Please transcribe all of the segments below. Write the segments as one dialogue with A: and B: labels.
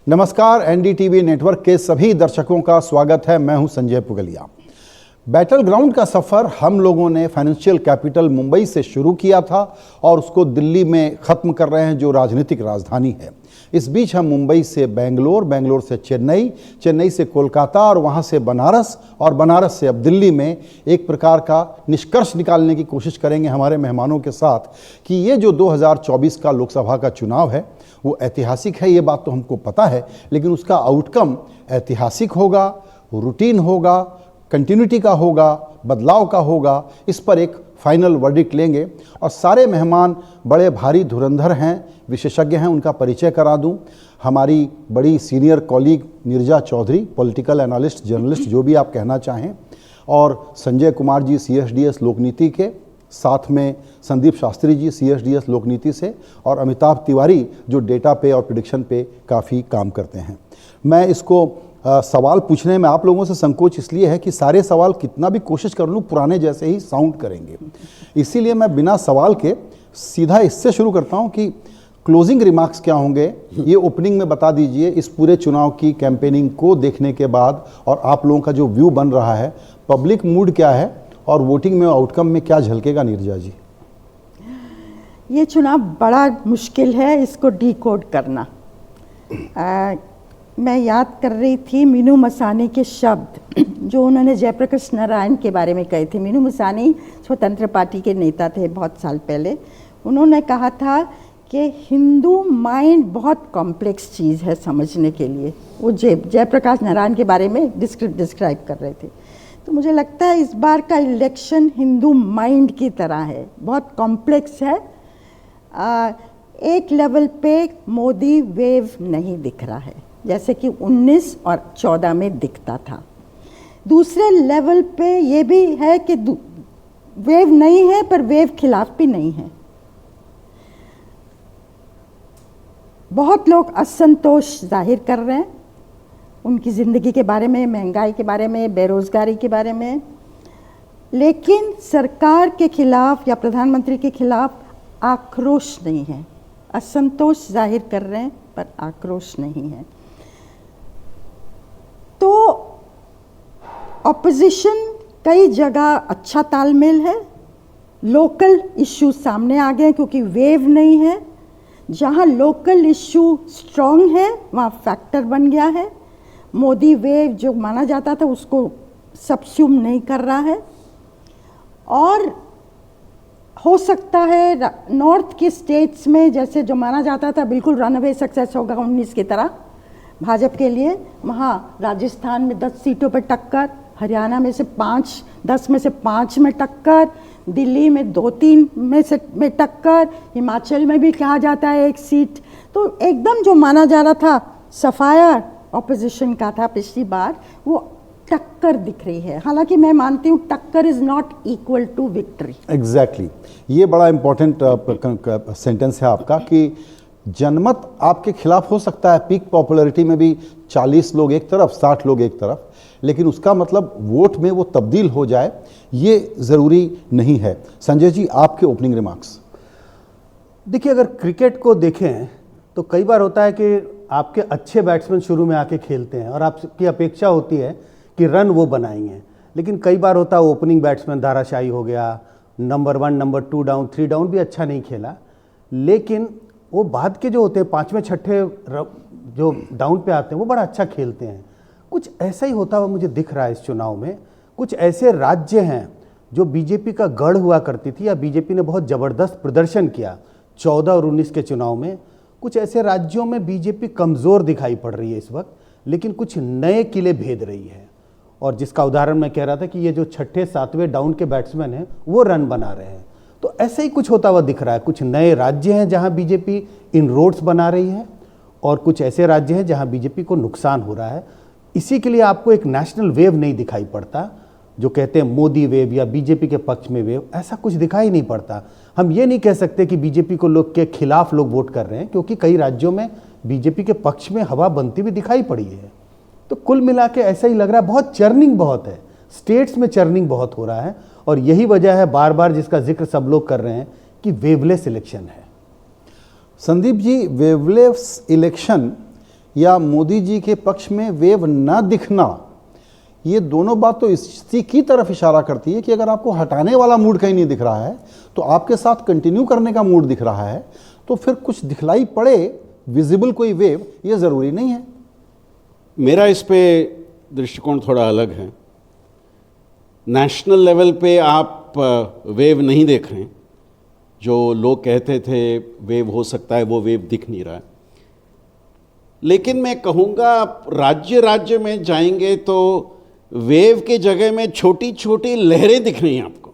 A: नमस्कार, NDTV network के सभी दर्शकों का स्वागत है। मैं हूं संजय पुगलिया। बैटल ग्राउंड का सफ़र हम लोगों ने फाइनेंशियल कैपिटल मुंबई से शुरू किया था और उसको दिल्ली में ख़त्म कर रहे हैं, जो राजनीतिक राजधानी है। इस बीच हम मुंबई से बेंगलोर, बेंगलोर से चेन्नई, चेन्नई से कोलकाता और वहाँ से बनारस और बनारस से अब दिल्ली में एक प्रकार का निष्कर्ष निकालने की कोशिश करेंगे हमारे मेहमानों के साथ कि ये जो 2024 का लोकसभा का चुनाव है वो ऐतिहासिक है। ये बात तो हमको पता है, लेकिन उसका आउटकम ऐतिहासिक होगा, रूटीन होगा, कंटिन्यूटी का होगा, बदलाव का होगा, इस पर एक फाइनल वर्डिक्ट लेंगे। और सारे मेहमान बड़े भारी धुरंधर हैं, विशेषज्ञ हैं। उनका परिचय करा दूं। हमारी बड़ी senior colleague Neerja Chaudhary, political analyst, journalist, जो भी आप कहना चाहें, और संजय कुमार जी CSDS लोकनीति के, साथ में संदीप शास्त्री जी CSDS लोकनीति से, और अमिताभ तिवारी जो डेटा पे और प्रिडिक्शन पे काफ़ी काम करते हैं। मैं इसको सवाल पूछने में आप लोगों से संकोच इसलिए है कि सारे सवाल कितना भी कोशिश कर लूँ पुराने जैसे ही साउंड करेंगे। इसीलिए मैं बिना सवाल के सीधा इससे शुरू करता हूँ कि क्लोजिंग रिमार्क्स क्या होंगे, ये ओपनिंग में बता दीजिए। इस पूरे चुनाव की कैंपेनिंग को देखने के बाद और आप लोगों का जो व्यू बन रहा है, पब्लिक मूड क्या है और वोटिंग में आउटकम में क्या झलकेगा? नीरजा जी,
B: ये चुनाव बड़ा मुश्किल है इसको डिकोड करना। मैं याद कर रही थी मीनू मसानी के शब्द जो उन्होंने जयप्रकाश नारायण के बारे में कहे थे। मीनू मसानी स्वतंत्र पार्टी के नेता थे बहुत साल पहले। उन्होंने कहा था कि हिंदू माइंड बहुत कॉम्प्लेक्स चीज़ है समझने के लिए। वो जयप्रकाश नारायण के बारे में डिस्क्राइब कर रहे थे। तो मुझे लगता है इस बार का इलेक्शन हिंदू माइंड की तरह है, बहुत कॉम्प्लेक्स है। एक लेवल पे मोदी वेव नहीं दिख रहा है जैसे कि 19 और 14 में दिखता था। दूसरे लेवल पे ये भी है कि वेव नहीं है पर वेव खिलाफ भी नहीं है। बहुत लोग असंतोष जाहिर कर रहे हैं उनकी ज़िंदगी के बारे में, महंगाई के बारे में, बेरोज़गारी के बारे में, लेकिन सरकार के खिलाफ या प्रधानमंत्री के खिलाफ आक्रोश नहीं है। असंतोष जाहिर कर रहे हैं पर आक्रोश नहीं है। तो ऑपोजिशन कई जगह अच्छा तालमेल है, लोकल इश्यू सामने आ गए क्योंकि वेव नहीं है। जहां लोकल इश्यू स्ट्रॉन्ग है वहां फैक्टर बन गया है। मोदी वेव जो माना जाता था उसको सबस्यूम नहीं कर रहा है। और हो सकता है नॉर्थ के स्टेट्स में जैसे जो माना जाता था बिल्कुल रनअवे सक्सेस होगा 19 की तरह भाजपा के लिए, वहाँ राजस्थान में 10 सीटों पर टक्कर, हरियाणा में से 10 में से 5 में टक्कर, दिल्ली में 2-3 में टक्कर, हिमाचल में भी कहा जाता है 1 सीट। तो एकदम जो माना जा रहा था सफाया ऑपोजिशन का था पिछली बार, वो टक्कर दिख रही है। हालांकि मैं मानती हूँ टक्कर is not equal to victory.
A: Exactly, ये बड़ा इंपॉर्टेंट सेंटेंस है आपका कि जनमत आपके खिलाफ हो सकता है। पीक पॉपुलैरिटी में भी 40 लोग एक तरफ, 60 लोग एक तरफ, लेकिन उसका मतलब वोट में वो तब्दील हो जाए ये ज़रूरी नहीं है। संजय जी, आपके ओपनिंग रिमार्क्स।
C: देखिए, अगर क्रिकेट को देखें तो कई बार होता है कि आपके अच्छे बैट्समैन शुरू में आके खेलते हैं और आपकी अपेक्षा होती है कि रन वो बनाएंगे, लेकिन कई बार होता है ओपनिंग बैट्समैन धाराशायी हो गया, नंबर 1, नंबर 2 डाउन, 3 डाउन भी अच्छा नहीं खेला, लेकिन वो बाद के जो होते हैं 5वें 6ठे जो डाउन पे आते हैं वो बड़ा अच्छा खेलते हैं। कुछ ऐसा ही होता हुआ मुझे दिख रहा है इस चुनाव में। कुछ ऐसे राज्य हैं जो बीजेपी का गढ़ हुआ करती थी या बीजेपी ने बहुत ज़बरदस्त प्रदर्शन किया 14 और 19 के चुनाव में। कुछ ऐसे राज्यों में बीजेपी कमज़ोर दिखाई पड़ रही है इस वक्त, लेकिन कुछ नए किले भेद रही है। और जिसका उदाहरण मैं कह रहा था कि ये जो 6ठे 7वें डाउन के बैट्समैन हैं वो रन बना रहे हैं। तो ऐसे ही कुछ होता हुआ दिख रहा है। कुछ नए राज्य हैं जहां बीजेपी इनरोड्स बना रही है और कुछ ऐसे राज्य हैं जहां बीजेपी को नुकसान हो रहा है। इसी के लिए आपको एक नेशनल वेव नहीं दिखाई पड़ता, जो कहते हैं मोदी वेव या बीजेपी के पक्ष में वेव, ऐसा कुछ दिखाई नहीं पड़ता। हम ये नहीं कह सकते कि बीजेपी को लोग के खिलाफ लोग वोट कर रहे हैं, क्योंकि कई राज्यों में बीजेपी के पक्ष में हवा बनती हुई दिखाई पड़ी है। तो कुल मिला के ऐसा ही लग रहा है, बहुत चर्निंग बहुत है, स्टेट्स में चर्निंग बहुत हो रहा है। और यही वजह है बार बार जिसका जिक्र सब लोग कर रहे हैं कि वेवलेस इलेक्शन है।
A: संदीप जी, वेवलेस इलेक्शन या मोदी जी के पक्ष में वेव न दिखना, ये दोनों बात तो इसी की तरफ इशारा करती है कि अगर आपको हटाने वाला मूड कहीं नहीं दिख रहा है तो आपके साथ कंटिन्यू करने का मूड दिख रहा है, तो फिर कुछ दिखलाई पड़े विजिबल कोई वेव, ये ज़रूरी नहीं है।
D: मेरा इस पे दृष्टिकोण थोड़ा अलग है। नेशनल लेवल पे आप वेव नहीं देख रहे हैं। जो लोग कहते थे वेव हो सकता है, वो वेव दिख नहीं रहा है। लेकिन मैं कहूँगा आप राज्य राज्य में जाएंगे तो वेव के जगह में छोटी छोटी लहरें दिख रही हैं आपको।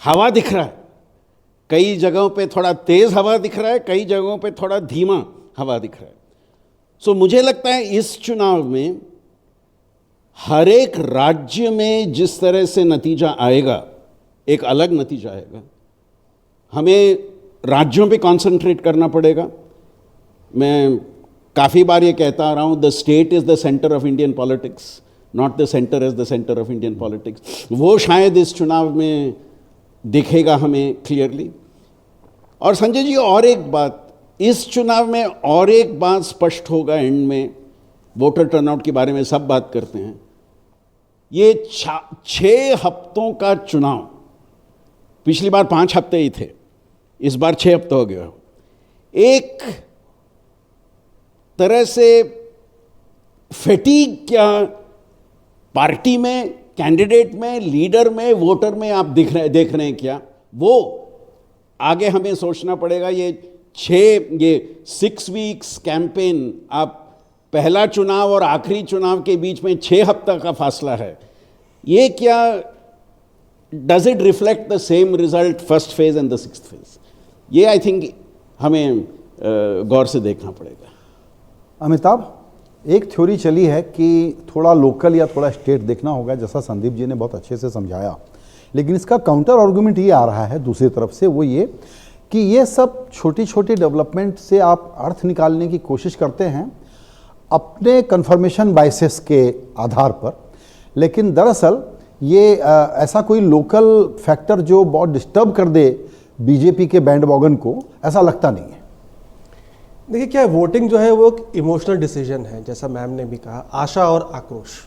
D: हवा दिख रहा है, कई जगहों पे थोड़ा तेज़ हवा दिख रहा है, कई जगहों पे थोड़ा धीमा हवा दिख रहा है। सो मुझे लगता है इस चुनाव में हर एक राज्य में जिस तरह से नतीजा आएगा, एक अलग नतीजा आएगा। हमें राज्यों पे कंसंट्रेट करना पड़ेगा। मैं काफ़ी बार ये कहता आ रहा हूँ, the state is the centre of Indian politics, not the centre is the centre of Indian politics. वो शायद इस चुनाव में दिखेगा हमें क्लियरली। और संजय जी, और एक बात, इस चुनाव में और एक बात स्पष्ट होगा एंड में, वोटर टर्नआउट के बारे में सब बात करते हैं। ये 6 हफ्तों का चुनाव, पिछली बार 5 हफ्ते ही थे, इस बार 6 हफ्ते हो गए। एक तरह से फैटीग क्या पार्टी में, कैंडिडेट में, लीडर में, वोटर में आप देख रहे हैं क्या, वो आगे हमें सोचना पड़ेगा। ये 6 वीक्स कैंपेन, आप पहला चुनाव और आखिरी चुनाव के बीच में 6 हफ्ता का फासला है, ये क्या does it reflect the same result first phase and the 6th phase? ये आई थिंक हमें गौर से देखना पड़ेगा।
A: अमिताभ, एक थ्योरी चली है कि थोड़ा लोकल या थोड़ा स्टेट देखना होगा, जैसा संदीप जी ने बहुत अच्छे से समझाया। लेकिन इसका काउंटर आर्गुमेंट ये आ रहा है दूसरी तरफ से, वो ये कि ये सब छोटी छोटी डेवलपमेंट से आप अर्थ निकालने की कोशिश करते हैं अपने कन्फर्मेशन बायसेस के आधार पर, लेकिन दरअसल ये ऐसा कोई लोकल फैक्टर जो बहुत डिस्टर्ब कर दे बीजेपी के बैंड वॉगन को, ऐसा लगता नहीं है।
E: देखिए, क्या है, वोटिंग जो है वो एक इमोशनल डिसीजन है, जैसा मैम ने भी कहा, आशा और आक्रोश।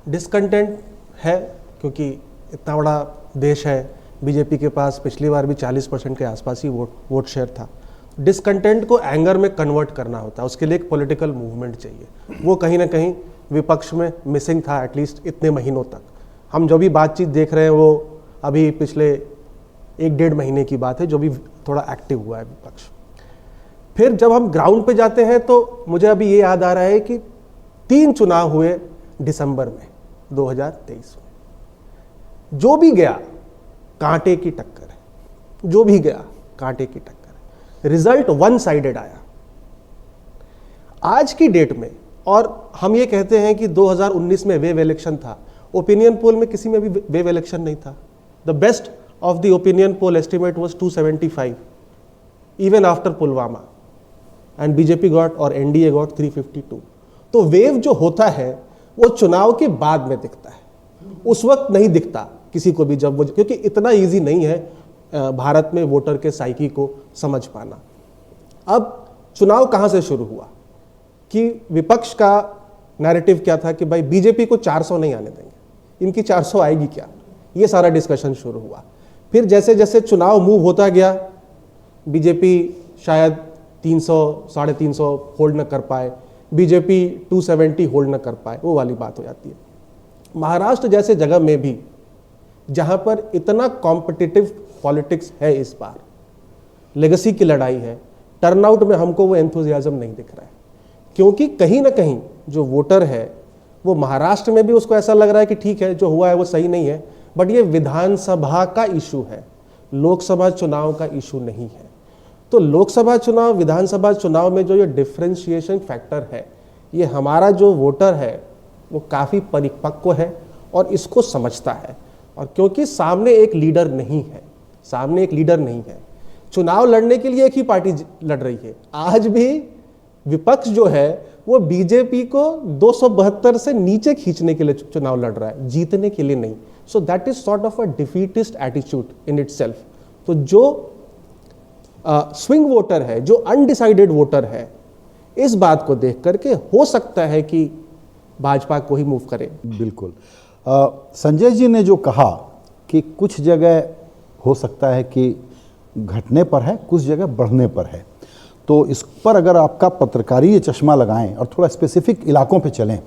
E: डिसकंटेंट है क्योंकि इतना बड़ा देश है, बीजेपी के पास पिछली बार भी 40% के आसपास ही वोट शेयर था। डिसकंटेंट को एंगर में कन्वर्ट करना होता है, उसके लिए एक पॉलिटिकल मूवमेंट चाहिए। वो कहीं ना कहीं विपक्ष में मिसिंग था, एटलीस्ट इतने महीनों तक। हम जो भी बातचीत देख रहे हैं वो अभी पिछले 1-1.5 महीने की बात है, जो भी थोड़ा एक्टिव हुआ है विपक्ष। फिर जब हम ग्राउंड पे जाते हैं तो मुझे अभी ये याद आ रहा है कि 3 चुनाव हुए दिसंबर में 2023 में। जो भी गया कांटे की टक्कर है, जो भी गया कांटे की टक्कर है। रिजल्ट वन साइडेड आया आज की डेट में। और हम ये कहते हैं कि 2019 में वेव इलेक्शन था, ओपिनियन पोल में किसी में भी वेव इलेक्शन नहीं था। The best of the opinion poll estimate was 275 even after Pulwama, and BJP got और एनडीए गॉट 352। तो वेव जो होता है वो चुनाव के बाद में दिखता है, उस वक्त नहीं दिखता किसी को भी, जब वो, क्योंकि इतना इजी नहीं है भारत में वोटर के साइकी को समझ पाना। अब चुनाव कहां से शुरू हुआ कि विपक्ष का नैरेटिव क्या था कि भाई बीजेपी को 400 नहीं आने देंगे, इनकी 400 आएगी क्या, ये सारा डिस्कशन शुरू हुआ। फिर जैसे जैसे चुनाव मूव होता गया, बीजेपी शायद 300, 350 होल्ड न कर पाए, बीजेपी 270 होल्ड न कर पाए, वो वाली बात हो जाती है। महाराष्ट्र जैसे जगह में भी जहां पर इतना कॉम्पिटिटिव पॉलिटिक्स है, इस बार लेगेसी की लड़ाई है, टर्नआउट में हमको वो एंथुजियाज्म नहीं दिख रहा है। क्योंकि कहीं ना कहीं जो वोटर है वो महाराष्ट्र में भी उसको ऐसा लग रहा है कि ठीक है जो हुआ है वो सही नहीं है, बट ये विधानसभा का इशू है, लोकसभा चुनाव का इशू नहीं है। तो लोकसभा चुनाव, विधानसभा चुनाव में जो ये डिफ्रेंशिएशन फैक्टर है, ये हमारा जो वोटर है वो काफ़ी परिपक्व है और इसको समझता है। और क्योंकि सामने एक लीडर नहीं है, सामने एक लीडर नहीं है, चुनाव लड़ने के लिए एक ही पार्टी लड़ रही है। आज भी विपक्ष जो है वो बीजेपी को 272 से नीचे खींचने के लिए चुनाव लड़ रहा है, जीतने के लिए नहीं। So that is sort of a defeatist attitude in itself. तो जो स्विंग वोटर है, जो अनडिसाइडेड वोटर है, इस बात को देख करके हो सकता है कि भाजपा को ही मूव करे।
A: बिल्कुल। संजय जी ने जो कहा कि कुछ जगह हो सकता है कि घटने पर है, कुछ जगह बढ़ने पर है, तो इस पर अगर आपका पत्रकारी चश्मा लगाएं और थोड़ा स्पेसिफिक इलाकों पे चलें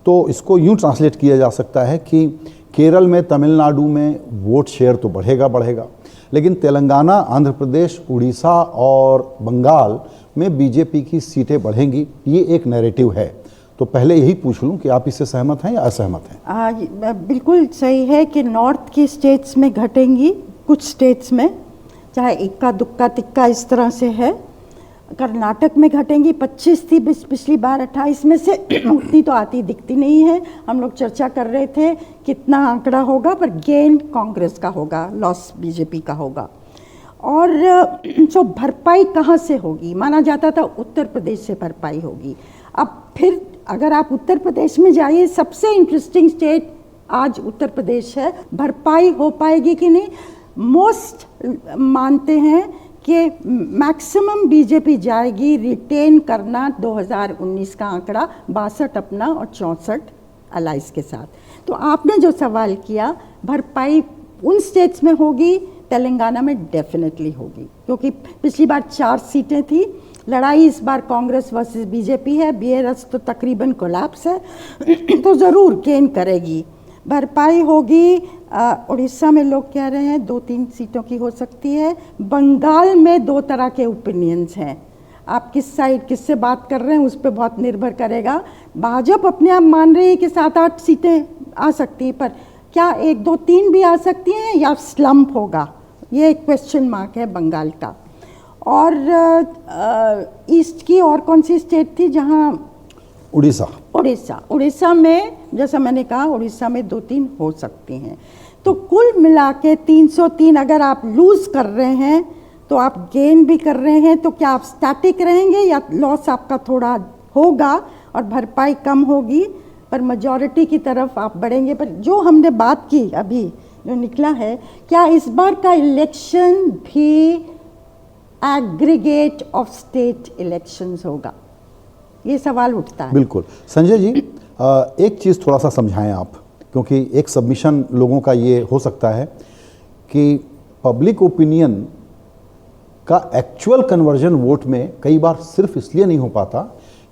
A: तो इसको यूं ट्रांसलेट किया जा सकता है कि केरल में, तमिलनाडु में वोट शेयर तो बढ़ेगा, लेकिन तेलंगाना, आंध्र प्रदेश, उड़ीसा और बंगाल में बीजेपी की सीटें बढ़ेंगी, ये एक नैरेटिव है। तो पहले यही पूछ लूं कि आप इससे सहमत हैं या असहमत हैं?
B: बिल्कुल सही है कि नॉर्थ की स्टेट्स में घटेंगी, कुछ स्टेट्स में, चाहे इक्का दुक्का तिक्का इस तरह से है। कर्नाटक में घटेंगी, 25 थी पिछली बार, 28 में से उतनी तो आती दिखती नहीं है। हम लोग चर्चा कर रहे थे कितना आंकड़ा होगा, पर गेन कांग्रेस का होगा, लॉस बीजेपी का होगा। और जो भरपाई कहाँ से होगी? माना जाता था उत्तर प्रदेश से भरपाई होगी। अब फिर अगर आप उत्तर प्रदेश में जाइए, सबसे इंटरेस्टिंग स्टेट आज उत्तर प्रदेश है। भरपाई हो पाएगी कि नहीं? मोस्ट मानते हैं कि मैक्सिमम बीजेपी जाएगी, रिटेन करना 2019 का आंकड़ा 62 अपना और 64 अलाइस के साथ। तो आपने जो सवाल किया, भरपाई उन स्टेट्स में होगी, तेलंगाना में डेफिनेटली होगी, क्योंकि पिछली बार 4 सीटें थी। लड़ाई इस बार कांग्रेस वर्सेस बीजेपी है, बीआरएस तो तकरीबन कोलैप्स है तो ज़रूर गेन करेगी, भरपाई होगी। उड़ीसा में लोग कह रहे हैं 2-3 सीटों की हो सकती है। बंगाल में 2 तरह के ओपिनियंस हैं, आप किस साइड किससे बात कर रहे हैं उस पर बहुत निर्भर करेगा। भाजपा अपने आप मान रही है कि 7-8 सीटें आ सकती हैं, पर क्या 1-2-3 भी आ सकती हैं या स्लम्प होगा, ये एक क्वेश्चन मार्क है बंगाल का। और ईस्ट की और कौन सी स्टेट थी जहां? उड़ीसा में, जैसा मैंने कहा, उड़ीसा में 2-3 हो सकती हैं। तो कुल मिला के 303 अगर आप लूज कर रहे हैं तो आप गेन भी कर रहे हैं, तो क्या आप स्टैटिक रहेंगे या लॉस आपका थोड़ा होगा और भरपाई कम होगी, पर मेजॉरिटी की तरफ आप बढ़ेंगे। पर जो हमने बात की अभी जो निकला है, क्या इस बार का इलेक्शन भी एग्रीगेट ऑफ स्टेट इलेक्शंस होगा? ये सवाल उठता है।
A: बिल्कुल। संजय जी, एक चीज़ थोड़ा सा समझाएं आप, क्योंकि एक सबमिशन लोगों का ये हो सकता है कि पब्लिक ओपिनियन का एक्चुअल कन्वर्जन वोट में कई बार सिर्फ इसलिए नहीं हो पाता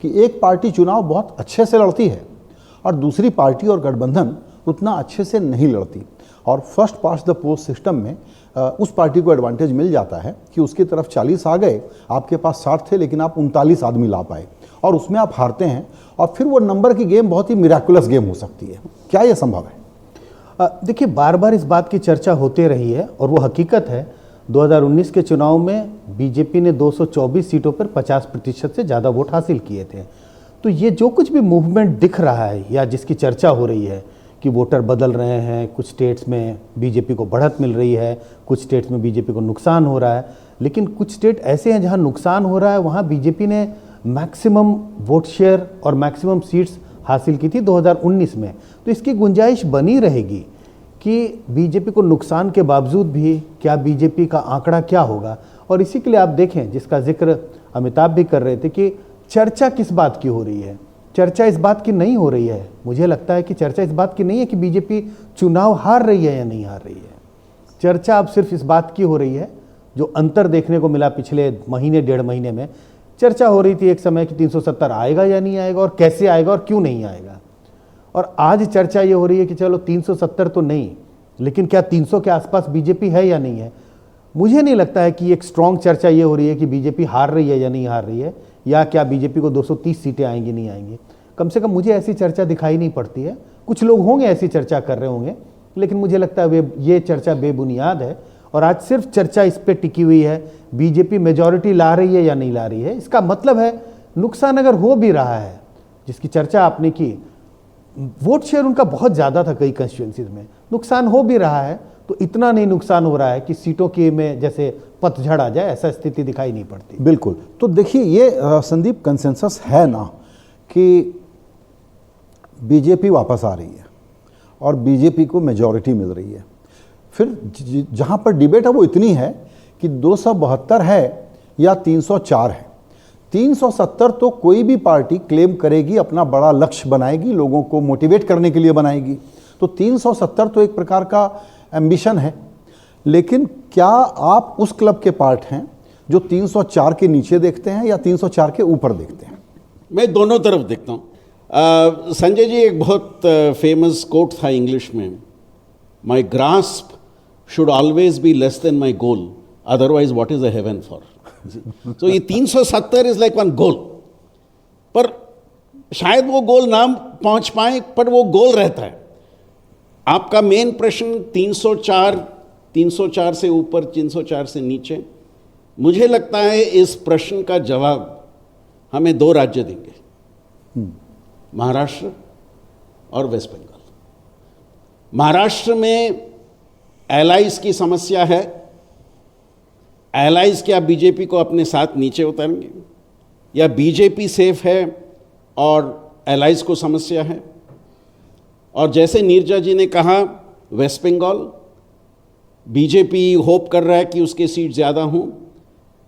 A: कि एक पार्टी चुनाव बहुत अच्छे से लड़ती है और दूसरी पार्टी और गठबंधन उतना अच्छे से नहीं लड़ती, और first past the post system में उस पार्टी को एडवांटेज मिल जाता है कि उसकी तरफ 40 आ गए, आपके पास 60 थे, लेकिन आप 39 आदमी ला पाए और उसमें आप हारते हैं, और फिर वो नंबर की गेम बहुत ही मिराकुलस गेम हो सकती है। क्या ये संभव है?
C: देखिए, बार बार इस बात की चर्चा होती रही है और वो हकीकत है। 2019 के चुनाव में बीजेपी ने 224 सीटों पर 50% से ज़्यादा वोट हासिल किए थे। तो ये जो कुछ भी मूवमेंट दिख रहा है या जिसकी चर्चा हो रही है कि वोटर बदल रहे हैं, कुछ स्टेट्स में बीजेपी को बढ़त मिल रही है, कुछ स्टेट्स में बीजेपी को नुकसान हो रहा है, लेकिन कुछ स्टेट ऐसे हैं जहां नुकसान हो रहा है, वहां बीजेपी ने मैक्सिमम वोट शेयर और मैक्सिमम सीट्स हासिल की थी 2019 में। तो इसकी गुंजाइश बनी रहेगी कि बीजेपी को नुकसान के बावजूद भी क्या बीजेपी का आंकड़ा क्या होगा। और इसी के लिए आप देखें, जिसका जिक्र अमिताभ भी कर रहे थे, कि चर्चा किस बात की हो रही है। चर्चा इस बात की नहीं हो रही है, मुझे लगता है कि चर्चा इस बात की नहीं है कि बीजेपी चुनाव हार रही है या नहीं हार रही है। चर्चा अब सिर्फ इस बात की हो रही है, जो अंतर देखने को मिला पिछले महीने 1.5 महीने में। चर्चा हो रही थी एक समय कि 370 आएगा या नहीं आएगा, और कैसे आएगा और क्यों नहीं आएगा। और आज चर्चा ये हो रही है कि चलो 370 तो नहीं, लेकिन क्या 300 के आसपास बीजेपी है या नहीं है। मुझे नहीं लगता है कि एक स्ट्रॉन्ग चर्चा ये हो रही है कि बीजेपी हार रही है या नहीं हार रही है, या क्या बीजेपी को 230 सीटें आएंगी नहीं आएंगी। कम से कम मुझे ऐसी चर्चा दिखाई नहीं पड़ती है। कुछ लोग होंगे ऐसी चर्चा कर रहे होंगे, लेकिन मुझे लगता है ये चर्चा बेबुनियाद है। और आज सिर्फ चर्चा इस पे टिकी हुई है बीजेपी मेजॉरिटी ला रही है या नहीं ला रही है। इसका मतलब है नुकसान अगर हो भी रहा है, जिसकी चर्चा आपने की, वोट शेयर उनका बहुत ज़्यादा था कई कंस्टिट्यूएंसीज में, नुकसान हो भी रहा है तो इतना नहीं नुकसान हो रहा है कि सीटों के में जैसे पतझड़ आ जाए, ऐसा स्थिति दिखाई नहीं पड़ती।
A: बिल्कुल। तो देखिए, ये संदीप कंसेंसस है ना कि बीजेपी वापस आ रही है और बीजेपी को मेजॉरिटी मिल रही है। फिर जहाँ पर डिबेट है वो इतनी है कि 272 है या 304 है। 370 तो कोई भी पार्टी क्लेम करेगी, अपना बड़ा लक्ष्य बनाएगी, लोगों को मोटिवेट करने के लिए बनाएगी। तो 370 तो एक प्रकार का एम्बिशन है, लेकिन क्या आप उस क्लब के पार्ट हैं जो 304 के नीचे देखते हैं या 304 के ऊपर देखते हैं?
D: मैं दोनों तरफ देखता हूँ। संजय जी, एक बहुत फेमस कोट था इंग्लिश में, my grasp should always be less than my goal, otherwise what is a heaven for. तो ये 370 इज लाइक वन गोल, पर शायद वो गोल ना पहुंच पाए, पर वो गोल रहता है। आपका मेन प्रश्न 304 से ऊपर, 304 से नीचे, मुझे लगता है इस प्रश्न का जवाब हमें 2 राज्य देंगे, महाराष्ट्र और वेस्ट बंगाल। महाराष्ट्र में एलाइज की समस्या है। एलाइज क्या बीजेपी को अपने साथ नीचे उतारेंगे, या बीजेपी सेफ है और एलाइज को समस्या है? और जैसे नीरजा जी ने कहा, वेस्ट बंगाल बीजेपी होप कर रहा है कि उसके सीट ज़्यादा हों।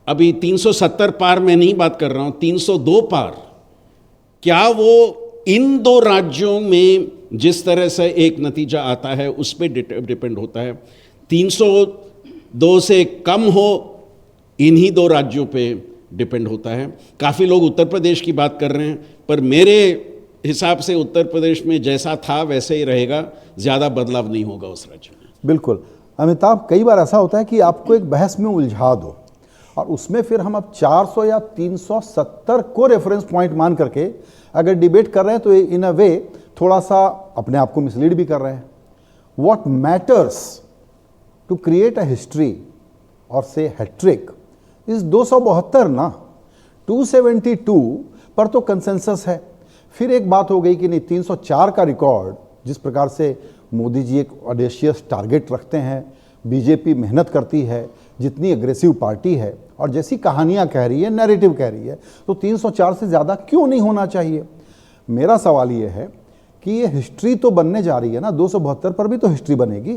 D: अभी 370 पार मैं नहीं बात कर रहा हूँ, 302 पार। क्या वो इन 2 राज्यों में जिस तरह से एक नतीजा आता है उस पर डिपेंड होता है। 302 से कम हो, इन्हीं 2 राज्यों पे डिपेंड होता है। काफ़ी लोग उत्तर प्रदेश की बात कर रहे हैं, पर मेरे हिसाब से उत्तर प्रदेश में जैसा था वैसे ही रहेगा, ज़्यादा बदलाव नहीं होगा उस राज्य में।
A: बिल्कुल अमिताभ, कई बार ऐसा होता है कि आपको एक बहस में उलझा दो और उसमें फिर हम अब 400 या 370 को रेफरेंस पॉइंट मान करके अगर डिबेट कर रहे हैं तो इन अ वे थोड़ा सा अपने आप को मिसलीड भी कर रहे हैं। What matters to create a history और से हैट्रिक इस 272 ना, 272 पर तो कंसेंसस है। फिर एक बात हो गई कि नहीं, 304 का रिकॉर्ड, जिस प्रकार से मोदी जी एक ऑडेशियस टारगेट रखते हैं, बीजेपी मेहनत करती है, जितनी एग्रेसिव पार्टी है और जैसी कहानियां कह रही है, नैरेटिव कह रही है, तो 304 से ज़्यादा क्यों नहीं होना चाहिए? मेरा सवाल ये है कि ये हिस्ट्री तो बनने जा रही है ना, 272 पर भी तो हिस्ट्री बनेगी।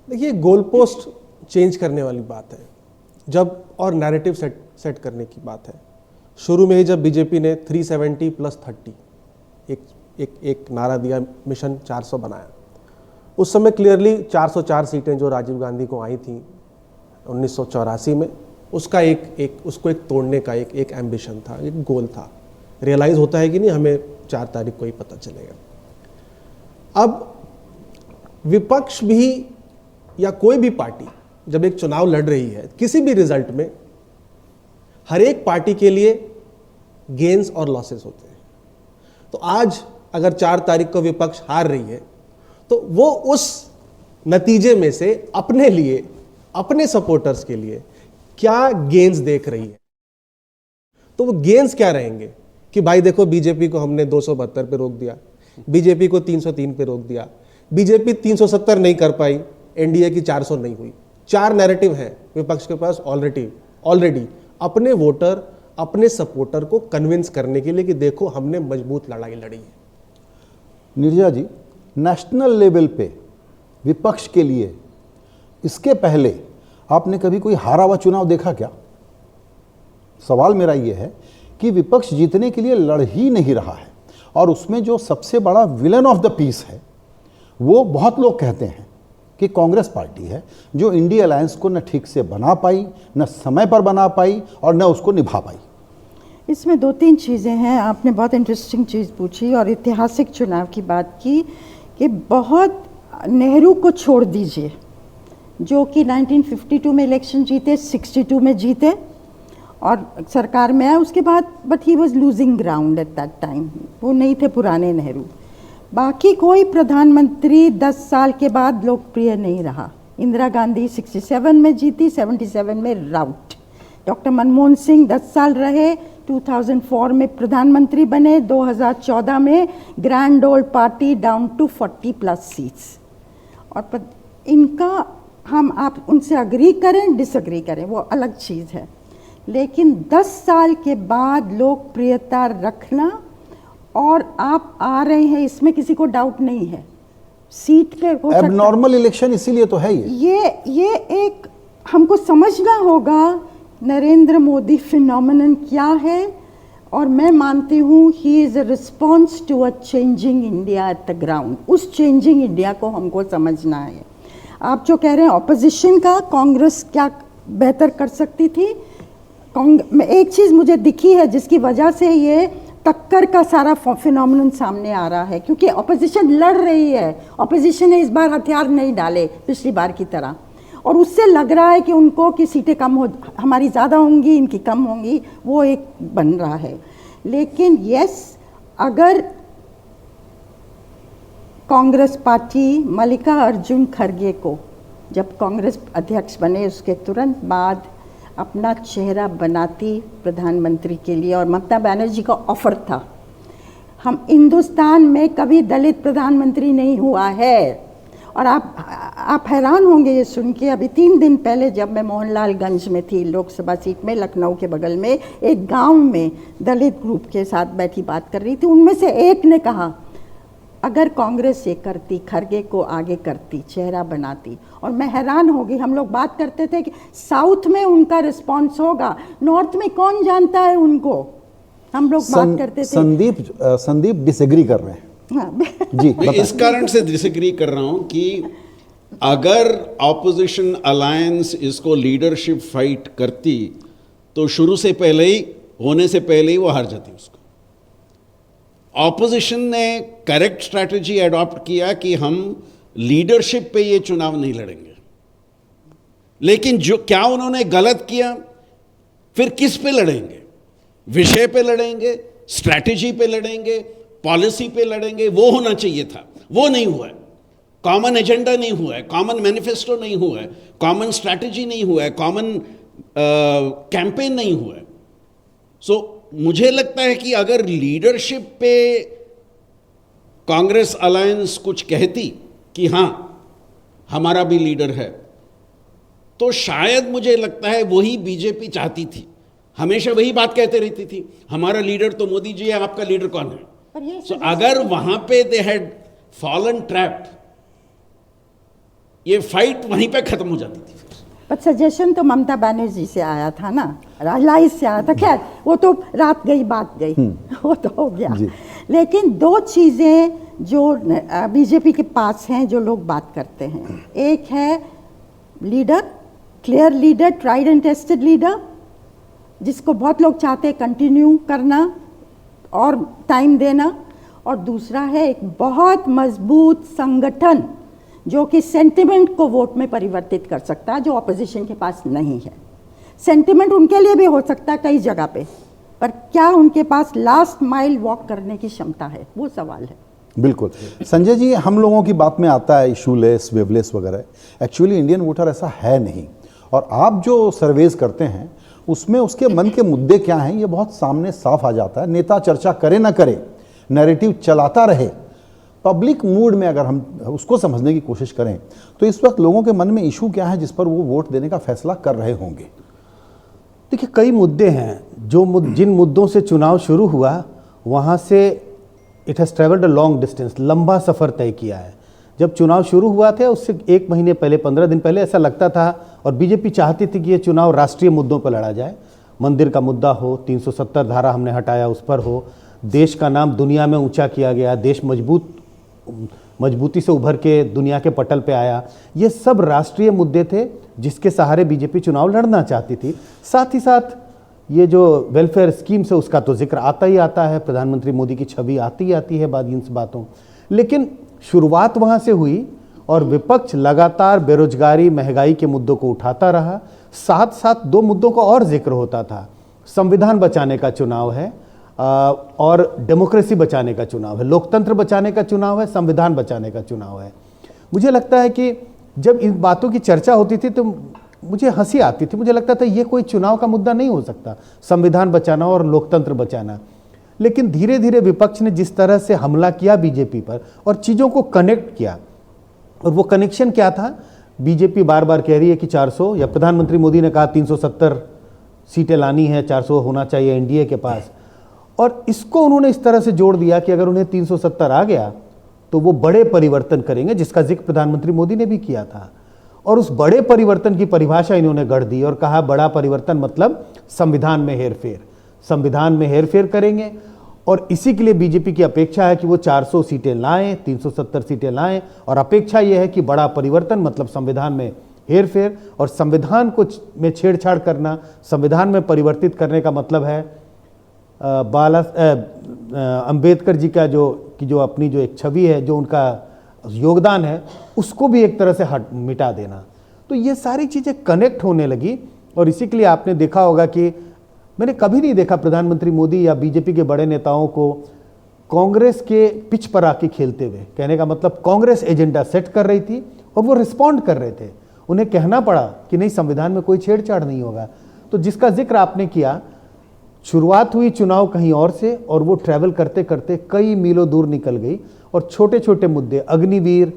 E: देखिए, गोल पोस्ट चेंज करने वाली बात है जब, और नैरेटिव सेट करने की बात है। शुरू में ही जब बीजेपी ने 370 + 30 एक नारा दिया, मिशन 400 बनाया, उस समय क्लियरली 404 सीटें जो राजीव गांधी को आई थी 1984 में, उसका उसको तोड़ने का एक एम्बिशन था, एक गोल था। रियलाइज होता है कि नहीं, हमें 4 तारीख को ही पता चलेगा। अब विपक्ष भी या कोई भी पार्टी जब एक चुनाव लड़ रही है, किसी भी रिजल्ट में हर एक पार्टी के लिए गेन्स और लॉसेस होते हैं। तो आज अगर 4 तारीख को विपक्ष हार रही है तो वो उस नतीजे में से अपने लिए, अपने सपोर्टर्स के लिए क्या गेन्स देख रही है। तो वो गेन्स क्या रहेंगे कि भाई देखो, बीजेपी को हमने 272 पे रोक दिया, बीजेपी को 303 पे रोक दिया, बीजेपी 370 नहीं कर पाई, एनडीए की 400 नहीं हुई। 4 नैरेटिव हैं विपक्ष के पास ऑलरेडी अपने वोटर, अपने सपोर्टर को कन्विंस करने के लिए कि देखो हमने मजबूत लड़ाई लड़ी है।
A: नीरजा जी, नेशनल लेवल पे विपक्ष के लिए इसके पहले आपने कभी कोई हारा हुआ चुनाव देखा क्या? सवाल मेरा ये है कि विपक्ष जीतने के लिए लड़ ही नहीं रहा है, और उसमें जो सबसे बड़ा विलन ऑफ द पीस है वो बहुत लोग कहते हैं कि कांग्रेस पार्टी है, जो इंडिया अलायंस को न ठीक से बना पाई, न समय पर बना पाई और न उसको निभा पाई।
B: इसमें 2-3 चीज़ें हैं। आपने बहुत इंटरेस्टिंग चीज़ पूछी और ऐतिहासिक चुनाव की बात की कि बहुत नेहरू को छोड़ दीजिए, जो कि 1952 में इलेक्शन जीते, 62 में जीते और सरकार में आए उसके बाद, but he was losing ground at that time. वो नहीं थे पुराने नेहरू। बाकी कोई प्रधानमंत्री 10 साल के बाद लोकप्रिय नहीं रहा। इंदिरा गांधी 67 में जीती, 77 में राउट। डॉक्टर मनमोहन सिंह 10 साल रहे, 2004 में प्रधानमंत्री बने, 2014 में grand old party down to 40+ seats. और इनका आप उनसे अग्री करें, डिसअग्री करें, वो अलग चीज़ है, लेकिन 10 साल के बाद लोकप्रियता रखना और आप आ रहे हैं, इसमें किसी को डाउट नहीं है। सीट पे हो सकता है
A: एबनॉर्मल इलेक्शन, इसीलिए तो है ये
B: एक हमको समझना होगा नरेंद्र मोदी फिनोमिनन क्या है, और मैं मानती हूँ he is a response to a changing India at the ground. उस चेंजिंग इंडिया को हमको समझना है। आप जो कह रहे हैं ऑपोजिशन का कांग्रेस क्या बेहतर कर सकती थी, एक चीज़ मुझे दिखी है जिसकी वजह से ये टक्कर का सारा फिनोमिनन सामने आ रहा है, क्योंकि ऑपोजिशन लड़ रही है। ऑपोजिशन ने इस बार हथियार नहीं डाले पिछली बार की तरह, और उससे लग रहा है कि उनको कि सीटें कम हो, हमारी ज़्यादा होंगी इनकी कम होंगी, वो एक बन रहा है। लेकिन यस, अगर कांग्रेस पार्टी मल्लिकार्जुन खड़गे को जब कांग्रेस अध्यक्ष बने उसके तुरंत बाद अपना चेहरा बनाती प्रधानमंत्री के लिए, और ममता बनर्जी का ऑफर था, हम हिंदुस्तान में कभी दलित प्रधानमंत्री नहीं हुआ है। और आप हैरान होंगे ये सुन के, अभी 3 दिन पहले जब मैं मोहनलालगंज में थी, लोकसभा सीट में, लखनऊ के बगल में एक गांव में दलित ग्रुप के साथ बैठी बात कर रही थी, उनमें से एक ने कहा अगर कांग्रेस ये करती, खड़गे को आगे करती, चेहरा बनाती। और मैं हैरान हो गई। हम लोग बात करते थे कि साउथ में उनका रिस्पांस होगा, नॉर्थ में कौन जानता है उनको, हम लोग बात करते थे।
A: संदीप डिसएग्री कर रहे हैं।
B: हाँ।
A: जी,
D: मैं इस कारण से डिसएग्री कर रहा हूं कि अगर ऑपोजिशन अलायंस इसको लीडरशिप फाइट करती तो शुरू से पहले ही, होने से पहले ही वो हार जाती उसको। ऑपोजिशन ने करेक्ट स्ट्रैटेजी अडॉप्ट किया कि हम लीडरशिप पे ये चुनाव नहीं लड़ेंगे, लेकिन जो क्या उन्होंने गलत किया, फिर किस पे लड़ेंगे? विषय पे लड़ेंगे, स्ट्रैटेजी पे लड़ेंगे, पॉलिसी पे लड़ेंगे? वो होना चाहिए था, वो नहीं हुआ है। कॉमन एजेंडा नहीं हुआ है, कॉमन मैनिफेस्टो नहीं हुआ है, कॉमन स्ट्रैटेजी नहीं हुआ है, कॉमन कैंपेन नहीं हुआ है। सो मुझे लगता है कि अगर लीडरशिप पे कांग्रेस अलायंस कुछ कहती कि हां हमारा भी लीडर है, तो शायद मुझे लगता है वही बीजेपी चाहती थी। हमेशा वही बात कहते रहती थी, हमारा लीडर तो मोदी जी है, आपका लीडर कौन है? So, अगर वहां पे दे हैड फॉलन ट्रैप, ये फाइट वहीं पे खत्म हो जाती थी।
B: पर सजेशन तो ममता बनर्जी से आया था ना, राजलाई से आया था। खैर वो तो रात गई बात गई, वो तो हो गया। लेकिन 2 चीज़ें जो बीजेपी के पास हैं जो लोग बात करते हैं, एक है leader, clear leader, tried and tested leader, जिसको बहुत लोग चाहते हैं कंटिन्यू करना और टाइम देना, और दूसरा है एक बहुत मजबूत संगठन जो कि सेंटिमेंट को वोट में परिवर्तित कर सकता है, जो ऑपोजिशन के पास नहीं है। सेंटिमेंट उनके लिए भी हो सकता है कई जगह पे, पर क्या उनके पास लास्ट माइल वॉक करने की क्षमता है, वो सवाल है।
A: बिल्कुल संजय जी, हम लोगों की बात में आता है इशूलेस, वेवलेस वगैरह। एक्चुअली इंडियन वोटर ऐसा है नहीं, और आप जो सर्वेज करते हैं उसमें उसके मन के मुद्दे क्या हैं ये बहुत सामने साफ आ जाता है। नेता चर्चा करे ना करे, नैरेटिव चलाता रहे, पब्लिक मूड में अगर हम उसको समझने की कोशिश करें तो इस वक्त लोगों के मन में इशू क्या है जिस पर वो वोट देने का फैसला कर रहे होंगे?
C: देखिए, कई मुद्दे हैं जो जिन मुद्दों से चुनाव शुरू हुआ वहाँ से it has travelled a long distance, लंबा सफ़र तय किया है। जब चुनाव शुरू हुआ था उससे 1 महीने पहले, 15 दिन पहले ऐसा लगता था, और बीजेपी चाहती थी कि ये चुनाव राष्ट्रीय मुद्दों पर लड़ा जाए। मंदिर का मुद्दा हो, 370 धारा हमने हटाया उस पर हो, देश का नाम दुनिया में ऊंचा किया गया, देश मजबूती से उभर के दुनिया के पटल पे आया, ये सब राष्ट्रीय मुद्दे थे जिसके सहारे बीजेपी चुनाव लड़ना चाहती थी। साथ ही साथ ये जो वेलफेयर स्कीम है उसका तो जिक्र आता ही आता है, प्रधानमंत्री मोदी की छवि आती ही आती है बाद इन बातों। लेकिन शुरुआत वहाँ से हुई और विपक्ष लगातार बेरोजगारी, महंगाई के मुद्दों को उठाता रहा। साथ साथ 2 मुद्दों का और जिक्र होता था, संविधान बचाने का चुनाव है और डेमोक्रेसी बचाने का चुनाव है, लोकतंत्र बचाने का चुनाव है, संविधान बचाने का चुनाव है। मुझे लगता है कि जब इन बातों की चर्चा होती थी तो मुझे हंसी आती थी, मुझे लगता था ये कोई चुनाव का मुद्दा नहीं हो सकता, संविधान बचाना और लोकतंत्र बचाना। लेकिन धीरे धीरे विपक्ष ने जिस तरह से हमला किया बीजेपी पर और चीज़ों को कनेक्ट किया, और वो कनेक्शन क्या था, बीजेपी बार बार कह रही है कि 400, या प्रधानमंत्री मोदी ने कहा 370 सीटें लानी है, 400 होना चाहिए एनडीए के पास, और इसको उन्होंने इस तरह से जोड़ दिया कि अगर उन्हें 370 आ गया तो वो बड़े परिवर्तन करेंगे, जिसका जिक्र प्रधानमंत्री मोदी ने भी किया था। और उस बड़े परिवर्तन की परिभाषा इन्होंने गढ़ दी और कहा बड़ा परिवर्तन मतलब संविधान में हेरफेर, संविधान में हेरफेर करेंगे। और इसी के लिए बीजेपी की अपेक्षा है कि वो 400 सीटें लाएं, 370 सीटें लाएं, और अपेक्षा ये है कि बड़ा परिवर्तन मतलब संविधान में हेरफेर, और संविधान को में छेड़छाड़ करना, संविधान में परिवर्तित करने का मतलब है अंबेडकर जी का जो अपनी जो एक छवि है, जो उनका योगदान है, उसको भी एक तरह से मिटा देना। तो ये सारी चीज़ें कनेक्ट होने लगी, और इसी के लिए आपने देखा होगा कि मैंने कभी नहीं देखा प्रधानमंत्री मोदी या बीजेपी के बड़े नेताओं को कांग्रेस के पिच पर आके खेलते हुए। कहने का मतलब कांग्रेस एजेंडा सेट कर रही थी और वो रिस्पॉन्ड कर रहे थे, उन्हें कहना पड़ा कि नहीं, संविधान में कोई छेड़छाड़ नहीं होगा। तो जिसका जिक्र आपने किया, शुरुआत हुई चुनाव कहीं और से, और वो ट्रैवल करते करते कई मीलों दूर निकल गई, और छोटे छोटे मुद्दे, अग्निवीर,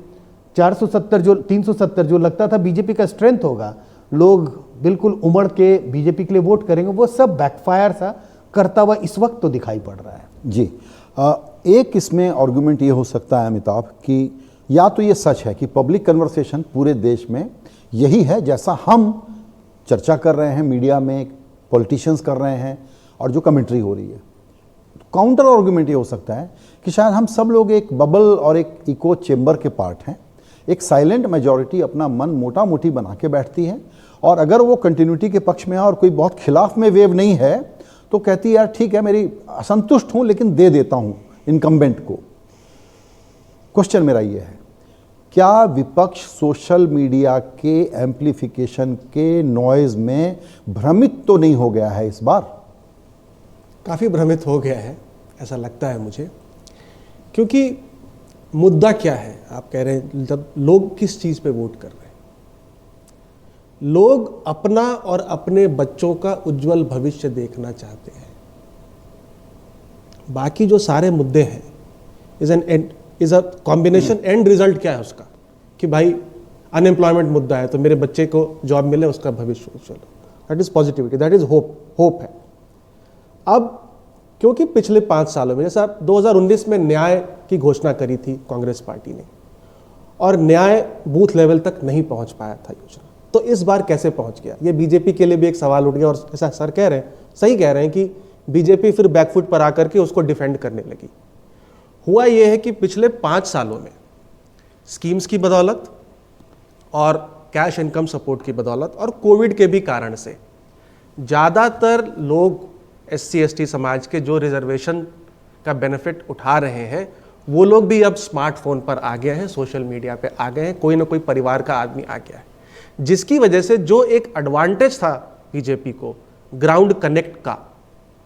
C: 370 जो लगता था बीजेपी का स्ट्रेंथ होगा, लोग बिल्कुल उमड़ के बीजेपी के लिए वोट करेंगे, वो सब बैकफायर सा करता हुआ इस वक्त तो दिखाई पड़ रहा है।
A: जी, एक इसमें आर्गुमेंट ये हो सकता है अमिताभ कि या तो ये सच है कि पब्लिक कन्वर्सेशन पूरे देश में यही है जैसा हम चर्चा कर रहे हैं, मीडिया में पॉलिटिशियंस कर रहे हैं और जो कमेंट्री हो रही है। काउंटर आर्गुमेंट ये हो सकता है कि शायद हम सब लोग एक बबल और एक इको चेंबर के पार्ट हैं। एक साइलेंट मेजॉरिटी अपना मन मोटा मोटी बना के बैठती है, और अगर वो कंटिन्यूटी के पक्ष में है और कोई बहुत खिलाफ में वेव नहीं है तो कहती है यार ठीक है, मेरी असंतुष्ट हूं लेकिन दे देता हूं इनकम्बेंट को। क्वेश्चन मेरा ये है, क्या विपक्ष सोशल मीडिया के एम्प्लीफिकेशन के नॉइज में भ्रमित तो नहीं हो गया है इस बार?
E: काफ़ी भ्रमित हो गया है ऐसा लगता है मुझे, क्योंकि मुद्दा क्या है? आप कह रहे हैं जब लोग किस चीज़ पे वोट कर रहे हैं। लोग अपना और अपने बच्चों का उज्जवल भविष्य देखना चाहते हैं। बाकी जो सारे मुद्दे हैं is a combination. And result क्या है उसका कि भाई अनएम्प्लॉयमेंट मुद्दा है तो मेरे बच्चे को जॉब मिले, उसका भविष्य उज्जवल। That is positivity, that is hope है। अब क्योंकि पिछले 5 सालों में, जैसा 2019 में न्याय की घोषणा करी थी कांग्रेस पार्टी ने, और न्याय बूथ लेवल तक नहीं पहुंच पाया था योजना, तो इस बार कैसे पहुंच गया? ये बीजेपी के लिए भी एक सवाल उठ गया। और ऐसा सर कह रहे हैं, सही कह रहे हैं कि बीजेपी फिर बैकफुट पर आकर के उसको डिफेंड करने लगी। हुआ ये है कि पिछले 5 सालों में स्कीम्स की बदौलत और कैश इनकम सपोर्ट की बदौलत और कोविड के भी कारण से ज़्यादातर लोग SC ST समाज के जो रिजर्वेशन का बेनिफिट उठा रहे हैं, वो लोग भी अब स्मार्टफोन पर आ गए हैं, सोशल मीडिया पे आ गए हैं, कोई ना कोई परिवार का आदमी आ गया है, जिसकी वजह से जो एक एडवांटेज था बीजेपी को ग्राउंड कनेक्ट का,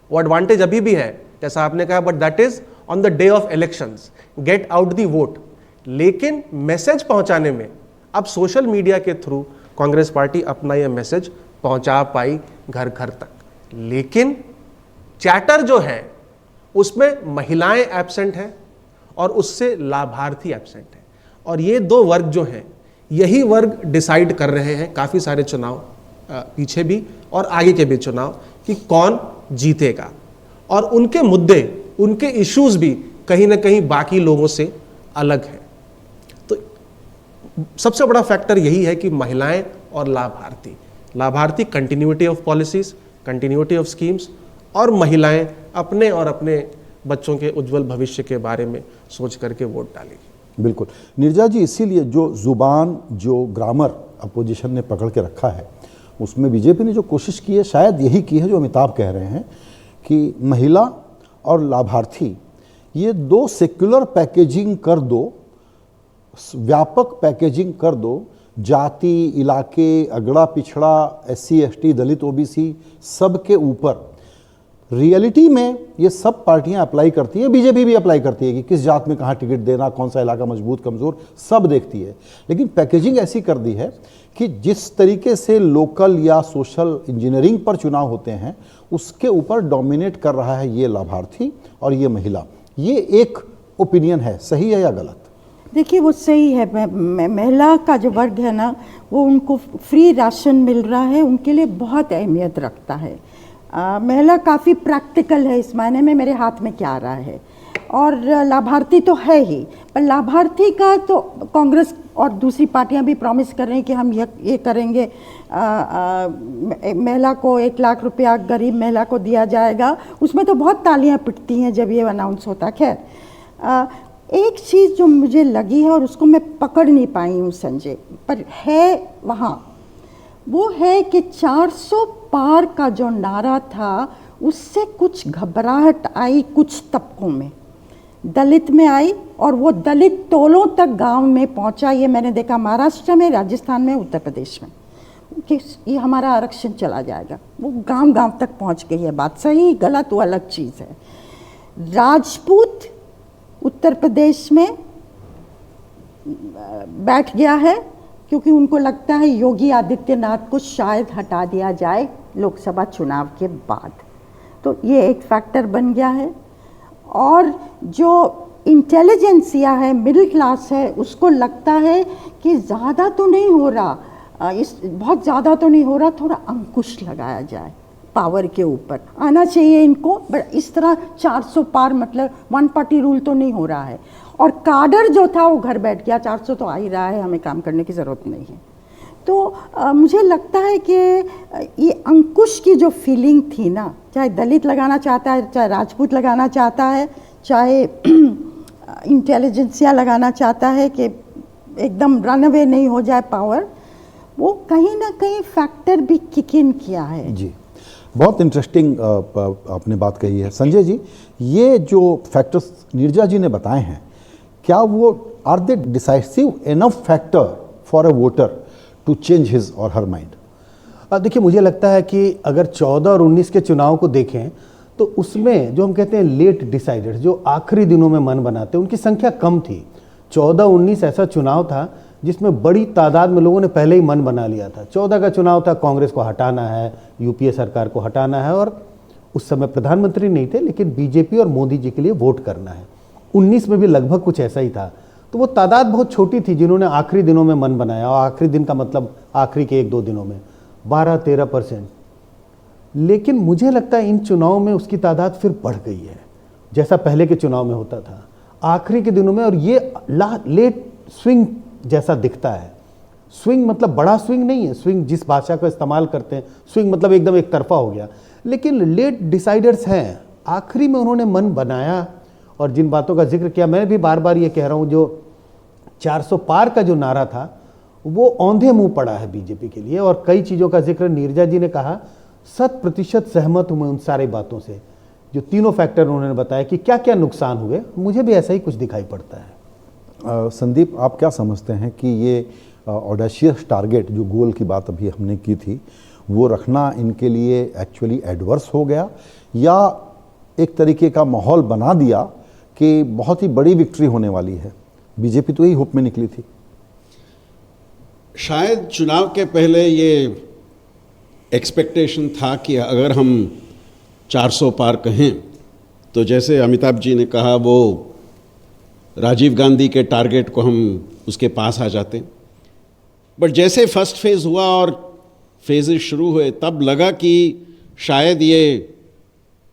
E: वो एडवांटेज अभी भी है जैसा आपने कहा, but that is on the day of elections, get out the vote. लेकिन मैसेज पहुंचाने में अब सोशल मीडिया के थ्रू कांग्रेस पार्टी अपना यह मैसेज पहुंचा पाई घर घर तक। लेकिन चैटर जो है उसमें महिलाएं एब्सेंट हैं और उससे लाभार्थी एब्सेंट हैं, और ये 2 वर्ग जो हैं, यही वर्ग डिसाइड कर रहे हैं काफ़ी सारे चुनाव पीछे भी और आगे के भी चुनाव कि कौन जीतेगा। और उनके मुद्दे, उनके इश्यूज भी कहीं ना कहीं बाकी लोगों से अलग हैं। तो सबसे बड़ा फैक्टर यही है कि महिलाएं और लाभार्थी continuity of policies, continuity of schemes, और महिलाएं अपने और अपने बच्चों के उज्जवल भविष्य के बारे में सोच करके वोट डालेगी।
A: बिल्कुल नीरजा जी, इसीलिए जो जुबान, जो ग्रामर अपोजिशन ने पकड़ के रखा है, उसमें बीजेपी ने जो कोशिश की है शायद यही की है जो अमिताभ कह रहे हैं कि महिला और लाभार्थी, ये 2 सेक्युलर पैकेजिंग कर दो, व्यापक पैकेजिंग कर दो, जाति, इलाके, अगड़ा पिछड़ा, SC ST, दलित OBC सब के ऊपर। रियलिटी में ये सब पार्टियां अप्लाई करती हैं, बीजेपी भी अप्लाई करती है कि किस जात में कहाँ टिकट देना, कौन सा इलाका मजबूत कमज़ोर, सब देखती है। लेकिन पैकेजिंग ऐसी कर दी है कि जिस तरीके से लोकल या सोशल इंजीनियरिंग पर चुनाव होते हैं, उसके ऊपर डोमिनेट कर रहा है ये लाभार्थी और ये महिला। ये एक ओपिनियन है, सही है या गलत?
B: देखिए वो सही है। महिला का जो वर्ग है ना, वो उनको फ्री राशन मिल रहा है, उनके लिए बहुत अहमियत रखता है। महिला काफ़ी प्रैक्टिकल है इस मायने में, मेरे हाथ में क्या आ रहा है। और लाभार्थी तो है ही, पर लाभार्थी का तो कांग्रेस और दूसरी पार्टियां भी प्रॉमिस कर रही हैं कि हम ये करेंगे, महिला को 1 लाख रुपया गरीब महिला को दिया जाएगा। उसमें तो बहुत तालियां पिटती हैं जब ये अनाउंस होता। खैर, एक चीज़ जो मुझे लगी है और उसको मैं पकड़ नहीं पाई हूँ संजय, पर है वहाँ, वो है कि 400 पार का जो नारा था उससे कुछ घबराहट आई कुछ तबकों में, दलित में आई, और वो दलित टोलों तक गांव में पहुंचा। ये मैंने देखा महाराष्ट्र में, राजस्थान में, उत्तर प्रदेश में, कि ये हमारा आरक्षण चला जाएगा। वो गांव गांव तक पहुंच गई है। बात सही गलत वो अलग चीज़ है। राजपूत उत्तर प्रदेश में बैठ गया है क्योंकि उनको लगता है योगी आदित्यनाथ को शायद हटा दिया जाए लोकसभा चुनाव के बाद, तो ये एक फैक्टर बन गया है। और जो इंटेलिजेंसिया है, मिडिल क्लास है, उसको लगता है कि ज़्यादा तो नहीं हो रहा, बहुत ज़्यादा तो नहीं हो रहा, थोड़ा अंकुश लगाया जाए पावर के ऊपर, आना चाहिए इनको। बट इस तरह 400 पार मतलब 1 पार्टी रूल तो नहीं हो रहा है। और काडर जो था वो घर बैठ गया, 400 तो आ ही रहा है, हमें काम करने की ज़रूरत नहीं है। तो मुझे लगता है कि ये अंकुश की जो फीलिंग थी ना, चाहे दलित लगाना चाहता है, चाहे राजपूत लगाना चाहता है, चाहे इंटेलिजेंसिया लगाना चाहता है कि एकदम रन अवे नहीं हो जाए पावर, वो कहीं ना कहीं फैक्टर भी किक इन किया है।
A: जी, बहुत इंटरेस्टिंग आपने बात कही है संजय जी। ये जो फैक्टर्स नीरजा जी ने बताए हैं, क्या वो are they decisive enough factor for a voter to change his or her mind?
C: देखिए, मुझे लगता है कि अगर 14 और 19 के चुनाव को देखें तो उसमें जो हम कहते हैं लेट डिसाइडर्स, जो आखिरी दिनों में मन बनाते हैं, उनकी संख्या कम थी। 14-19 ऐसा चुनाव था जिसमें बड़ी तादाद में लोगों ने पहले ही मन बना लिया था। 14 का चुनाव था कांग्रेस को हटाना है, यूपीए सरकार को हटाना है, और उस समय प्रधानमंत्री नहीं थे लेकिन बीजेपी और मोदी जी के लिए वोट करना है। 19 में भी लगभग कुछ ऐसा ही था। तो वो तादाद बहुत छोटी थी जिन्होंने आखिरी दिनों में मन बनाया, और आखिरी दिन का मतलब आखिरी के 1-2 दिनों में 12-13%। लेकिन मुझे लगता है इन चुनावों में उसकी तादाद फिर बढ़ गई है, जैसा पहले के चुनाव में होता था आखिरी के दिनों में। और ये लेट स्विंग जैसा दिखता है। स्विंग मतलब बड़ा स्विंग नहीं है, स्विंग जिस भाषा का इस्तेमाल करते हैं, स्विंग मतलब एकदम एक तरफा हो गया। लेकिन लेट डिसाइडर्स हैं, आखिरी में उन्होंने मन बनाया। और जिन बातों का जिक्र किया, मैं भी बार बार ये कह रहा हूँ, जो 400 पार का जो नारा था वो औंधे मुंह पड़ा है बीजेपी के लिए। और कई चीज़ों का जिक्र नीरजा जी ने कहा, 100% सहमत हूँ मैं उन सारी बातों से। जो तीनों फैक्टर उन्होंने बताया कि क्या क्या नुकसान हुए, मुझे भी ऐसा ही कुछ दिखाई पड़ता है।
A: संदीप, आप क्या समझते हैं कि ये ऑडेशियस टारगेट, जो गोल की बात अभी हमने की थी, वो रखना इनके लिए एक्चुअली एडवर्स हो गया, या एक तरीके का माहौल बना दिया कि बहुत ही बड़ी विक्ट्री होने वाली है? बीजेपी तो यही होप में निकली थी।
D: शायद चुनाव के पहले ये एक्सपेक्टेशन था कि अगर हम 400 पार कहें तो जैसे अमिताभ जी ने कहा, वो राजीव गांधी के टारगेट को हम उसके पास आ जाते। बट जैसे फर्स्ट फेज़ हुआ और फेजेस शुरू हुए, तब लगा कि शायद ये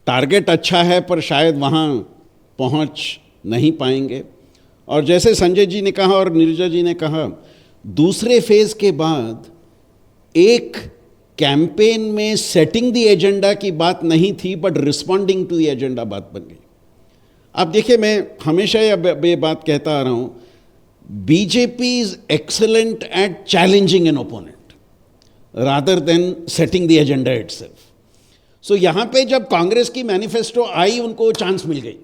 D: टारगेट अच्छा है पर शायद वहाँ पहुँच नहीं पाएंगे। और जैसे संजय जी ने कहा और नीरजा जी ने कहा, दूसरे फेज़ के बाद एक कैंपेन में सेटिंग द एजेंडा की बात नहीं थी, but responding to the agenda बात बन गई। आप देखिए, मैं हमेशा ये बात कहता आ रहा हूँ, BJP is excellent at challenging an opponent rather than setting the agenda itself. So यहाँ पे जब कांग्रेस की मैनिफेस्टो आई, उनको चांस मिल गई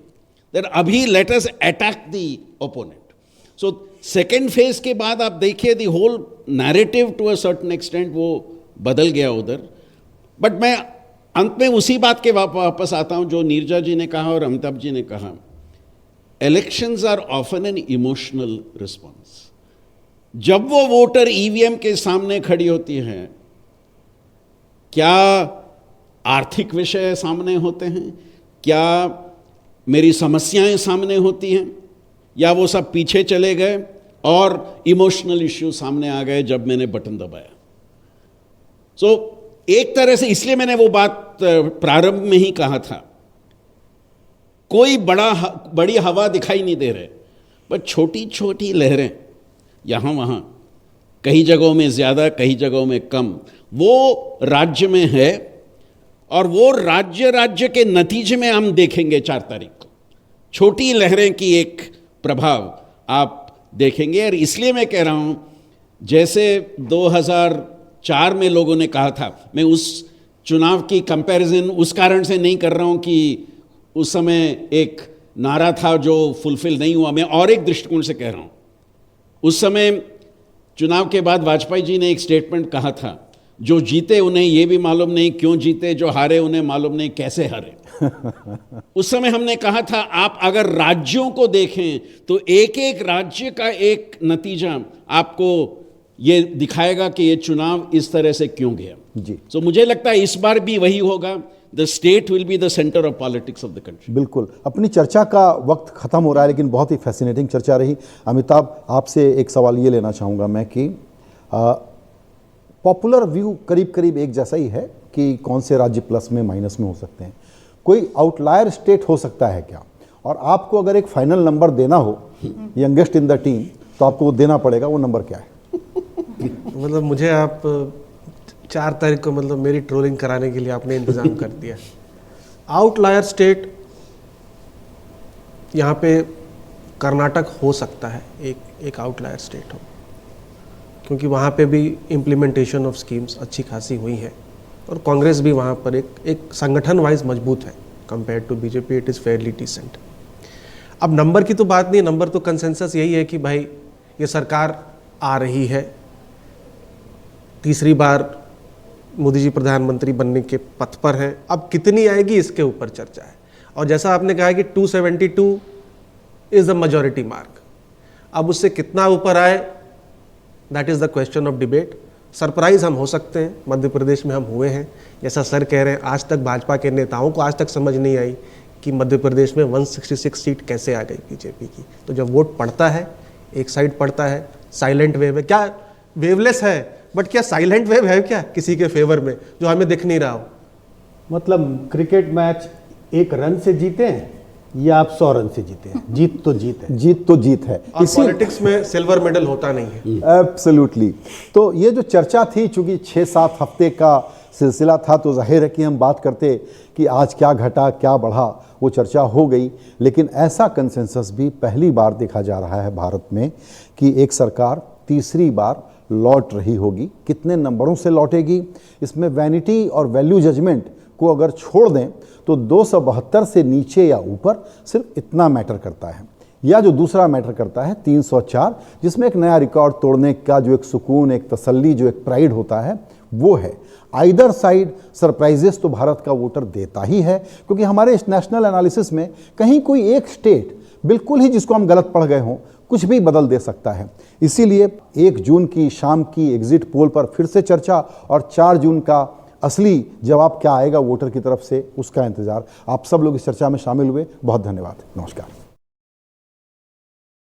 D: दैट अभी let us attack the opponent. So second phase के बाद आप देखिए, the whole narrative to a certain extent वो बदल गया उधर। बट मैं अंत में उसी बात के वापस आता हूं जो नीरजा जी ने कहा और अमिताभ जी ने कहा, elections are often an emotional response. जब वो वोटर ईवीएम के सामने खड़ी होती हैं, क्या आर्थिक विषय सामने होते हैं, क्या मेरी समस्याएं सामने होती हैं, या वो सब पीछे चले गए और इमोशनल इश्यू सामने आ गए जब मैंने बटन दबाया। सो, एक तरह से इसलिए मैंने वो बात प्रारंभ में ही कहा था कोई बड़ी हवा दिखाई नहीं दे रहे, पर छोटी छोटी लहरें यहाँ वहाँ, कई जगहों में ज़्यादा, कई जगहों में कम, वो राज्य में है। और वो राज्य के नतीजे में हम देखेंगे 4 तारीख को छोटी लहरें की एक प्रभाव आप देखेंगे। और इसलिए मैं कह रहा हूँ, जैसे 2004 में लोगों ने कहा था, मैं उस चुनाव की कंपैरिजन उस कारण से नहीं कर रहा हूँ कि उस समय एक नारा था जो फुलफिल नहीं हुआ, मैं और एक दृष्टिकोण से कह रहा हूँ। उस समय चुनाव के बाद वाजपेयी जी ने एक स्टेटमेंट कहा था, जो जीते उन्हें ये भी मालूम नहीं क्यों जीते, जो हारे उन्हें मालूम नहीं कैसे हारे। उस समय हमने कहा था, आप अगर राज्यों को देखें तो एक एक राज्य का एक नतीजा आपको ये दिखाएगा कि ये चुनाव इस तरह से क्यों गया
A: जी।
D: तो मुझे लगता है इस बार भी वही होगा। The state will be the centre of politics of the country.
A: बिल्कुल। अपनी चर्चा का वक्त खत्म हो रहा है, लेकिन बहुत ही फैसिनेटिंग चर्चा रही। अमिताभ, आपसे एक सवाल ये लेना चाहूँगा मैं कि पॉपुलर व्यू करीब करीब एक जैसा ही है कि कौन से राज्य प्लस में माइनस में हो सकते हैं, कोई आउटलायर स्टेट हो सकता है क्या? और आपको अगर एक फाइनल नंबर देना हो यंगेस्ट इन द टीम, तो आपको वो देना पड़ेगा, वो नंबर क्या है?
E: मतलब मुझे आप 4 तारीख को मतलब मेरी ट्रोलिंग कराने के लिए आपने इंतजाम कर दिया। आउटलायर स्टेट यहाँ पे कर्नाटक हो सकता है, एक आउटलायर स्टेट हो, क्योंकि वहाँ पे भी इम्प्लीमेंटेशन ऑफ स्कीम्स अच्छी खासी हुई है और कांग्रेस भी वहाँ पर एक संगठन वाइज मजबूत है compare to BJP. It is fairly decent. अब नंबर की तो बात नहीं, नंबर तो कंसेंसस यही है कि भाई ये सरकार आ रही है, तीसरी बार मोदी जी प्रधानमंत्री बनने के पथ पर हैं। अब कितनी आएगी इसके ऊपर चर्चा है। और जैसा आपने कहा कि 272 इज़ द मेजॉरिटी मार्क, अब उससे कितना ऊपर आए, that is the question of debate. Surprise हम हो सकते हैं, मध्य प्रदेश में हम हुए हैं। जैसा सर कह रहे हैं, आज तक भाजपा के नेताओं को आज तक समझ नहीं आई कि मध्य प्रदेश में 166 सीट कैसे आ गई बीजेपी की। तो जब वोट पड़ता है, एक साइड पड़ता है, साइलेंट वेव है, क्या वेवलेस है, बट क्या साइलेंट वेव है क्या किसी के फेवर में जो हमें दिख नहीं रहा हो?
C: मतलब क्रिकेट मैच 1 रन से जीते हैं या आप 100 रन से जीते हैं, जीत तो जीत है।
A: जीत तो जीत है।
E: और पॉलिटिक्स में सिल्वर मेडल होता नहीं है।
A: एब्सोल्युटली। तो ये जो चर्चा थी, चूंकि 6-7 हफ्ते का सिलसिला था, तो जाहिर है कि हम बात करते कि आज क्या घटा क्या बढ़ा, वो चर्चा हो गई। लेकिन ऐसा कंसेंसस भी पहली बार देखा जा रहा है भारत में कि एक सरकार तीसरी बार लौट रही होगी। कितने नंबरों से लौटेगी, इसमें वैनिटी और वैल्यू जजमेंट को अगर छोड़ दें तो 272 से नीचे या ऊपर सिर्फ इतना मैटर करता है, या जो दूसरा मैटर करता है 304, जिसमें एक नया रिकॉर्ड तोड़ने का जो एक सुकून, एक तसल्ली, जो एक प्राइड होता है, वो है। आइदर साइड सरप्राइजेस तो भारत का वोटर देता ही है, क्योंकि हमारे इस नेशनल एनालिसिस में कहीं कोई एक स्टेट बिल्कुल ही जिसको हम गलत पढ़ गए हों, कुछ भी बदल दे सकता है। इसीलिए 1 जून की शाम की एग्जिट पोल पर फिर से चर्चा, और 4 जून का असली जवाब क्या आएगा वोटर की तरफ से, उसका इंतजार। आप सब लोग इस चर्चा में शामिल हुए, बहुत धन्यवाद। नमस्कार।